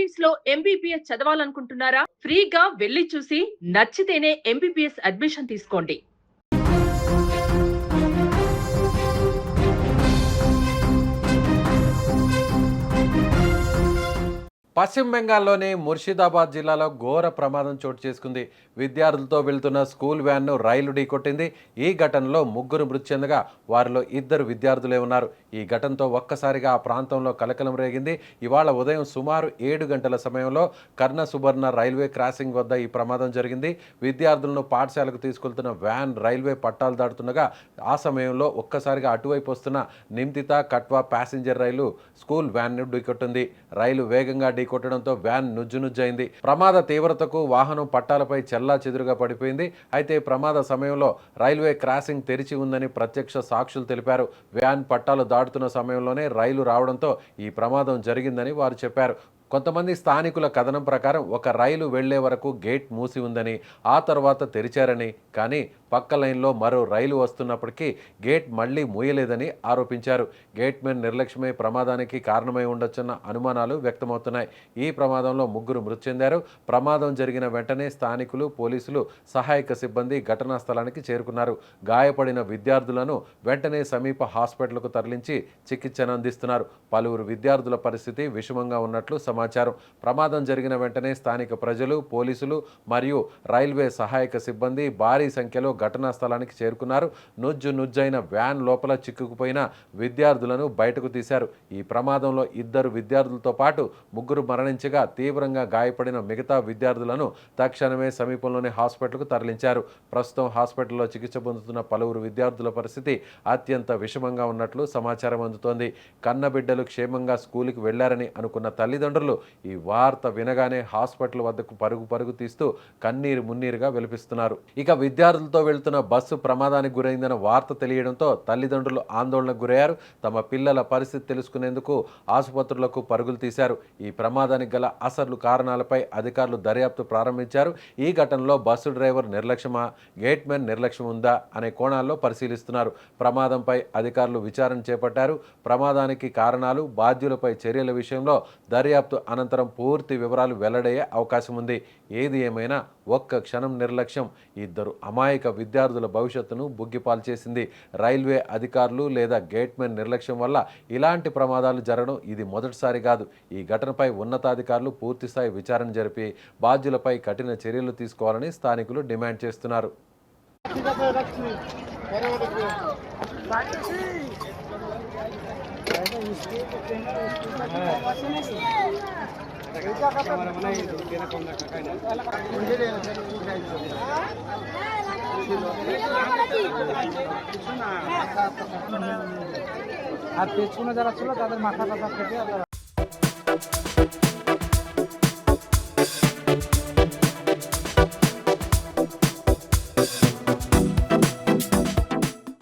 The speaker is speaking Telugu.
ఫిలిప్పీన్స్ లో ఎంబీబీఎస్ చదవాలనుకుంటున్నారా? ఫ్రీగా వెళ్లి చూసి నచ్చితేనే ఎంబీబీఎస్ అడ్మిషన్ తీసుకోండి. పశ్చిమ బెంగాల్లోని ముర్షిదాబాద్ జిల్లాలో ఘోర ప్రమాదం చోటు చేసుకుంది. విద్యార్థులతో వెళ్తున్న స్కూల్ వ్యాన్ను రైలు ఢీకొట్టింది. ఈ ఘటనలో ముగ్గురు మృతి చెందగా వారిలో 2 విద్యార్థులే ఉన్నారు. ఈ ఘటనతో ఒక్కసారిగా ఆ ప్రాంతంలో కలకలం రేగింది. ఇవాళ ఉదయం సుమారు 7 గంటల సమయంలో కర్ణ సుబర్ణ రైల్వే క్రాసింగ్ వద్ద ఈ ప్రమాదం జరిగింది. విద్యార్థులను పాఠశాలకు తీసుకెళ్తున్న వ్యాన్ రైల్వే పట్టాలు దాటుతుండగా ఆ సమయంలో ఒక్కసారిగా అటువైపు వస్తున్న నిమ్తితా కట్వా ప్యాసింజర్ రైలు స్కూల్ వ్యాన్ను ఢీకొట్టింది. రైలు వేగంగా ఢీకొట్టడంతో వ్యాన్ నుజ్జునుజ్జైంది. ప్రమాద తీవ్రతకు వాహనం పట్టాలపై చెల్లాచెదురుగా పడిపోయింది. అయితే ప్రమాద సమయంలో రైల్వే క్రాసింగ్ తెరిచి ఉందని ప్రత్యక్ష సాక్షులు తెలిపారు. వ్యాన్ పట్టాలు దాటుతున్న సమయంలోనే రైలు రావడంతో ఈ ప్రమాదం జరిగిందని వారు చెప్పారు. కొంతమంది స్థానికుల కథనం ప్రకారం ఒక రైలు వెళ్లే వరకు గేట్ మూసి ఉందని, ఆ తర్వాత తెరిచారని, కానీ పక్క లైన్లో మరో రైలు వస్తున్నప్పటికీ గేట్ మళ్లీ మూయలేదని ఆరోపించారు. గేట్మెన్ నిర్లక్ష్యమే ప్రమాదానికి కారణమై ఉండొచ్చన్న అనుమానాలు వ్యక్తమవుతున్నాయి. ఈ ప్రమాదంలో ముగ్గురు మృతి చెందారు. ప్రమాదం జరిగిన వెంటనే స్థానికులు, పోలీసులు, సహాయక సిబ్బంది ఘటనా స్థలానికి చేరుకున్నారు. గాయపడిన విద్యార్థులను వెంటనే సమీప హాస్పిటల్కు తరలించి చికిత్సను అందిస్తున్నారు. పలువురు విద్యార్థుల పరిస్థితి విషమంగా ఉన్నట్లు సమాచారం. ప్రమాదం జరిగిన వెంటనే స్థానిక ప్రజలు, పోలీసులు మరియు రైల్వే సహాయక సిబ్బంది భారీ సంఖ్యలో ఘటనా స్థలానికి చేరుకున్నారు. నుజ్జైన వ్యాన్ లోపల చిక్కుకుపోయిన విద్యార్థులను బయటకు తీశారు. ఈ ప్రమాదంలో 2 విద్యార్థులతో పాటు ముగ్గురు మరణించగా తీవ్రంగా గాయపడిన మిగతా విద్యార్థులను తక్షణమే సమీపంలోని హాస్పిటల్కు తరలించారు. ప్రస్తుతం హాస్పిటల్లో చికిత్స పొందుతున్న పలువురు విద్యార్థుల పరిస్థితి అత్యంత విషమంగా ఉన్నట్లు సమాచారం అందుతోంది. కన్నబిడ్డలు క్షేమంగా స్కూలుకి వెళ్లారని అనుకున్న తల్లిదండ్రులు ఈ వార్త వినగానే హాస్పిటల్ వద్దకు పరుగు తీస్తూ కన్నీరు మున్నీరుగా విలపిస్తున్నారు. ఇక విద్యార్థులతో వెళ్తున్న బస్సు ప్రమాదానికి గురైందన్న వార్త తెలియడంతో తల్లిదండ్రులు ఆందోళనకు గురయ్యారు. తమ పిల్లల పరిస్థితి తెలుసుకునేందుకు ఆసుపత్రులకు పరుగులు తీశారు. ఈ ప్రమాదానికి గల అసలు కారణాలపై అధికారులు దర్యాప్తు ప్రారంభించారు. ఈ ఘటనలో బస్సు డ్రైవర్ నిర్లక్ష్యమా, గేట్మెన్ నిర్లక్ష్యం ఉందా అనే కోణాల్లో పరిశీలిస్తున్నారు. ప్రమాదంపై అధికారులు విచారణ చేపట్టారు. ప్రమాదానికి కారణాలు, బాధ్యులపై చర్యల విషయంలో దర్యాప్తు అనంతరం పూర్తి వివరాలు వెల్లడయ్యే అవకాశం ఉంది. ఏది ఏమైనా ఒక్క క్షణం నిర్లక్ష్యం 2 అమాయక విద్యార్థుల భవిష్యత్తును బుగ్గిపాలు చేసింది. రైల్వే అధికారులు లేదా గేట్మెన్ నిర్లక్ష్యం వల్ల ఇలాంటి ప్రమాదాలు జరగడం ఇది మొదటిసారి కాదు. ఈ ఘటనపై ఉన్నతాధికారులు పూర్తిస్థాయి విచారణ జరిపి బాధ్యులపై కఠిన చర్యలు తీసుకోవాలని స్థానికులు డిమాండ్ చేస్తున్నారు. আর পেছনে যারা ছিল তাদের মাথা ফেটে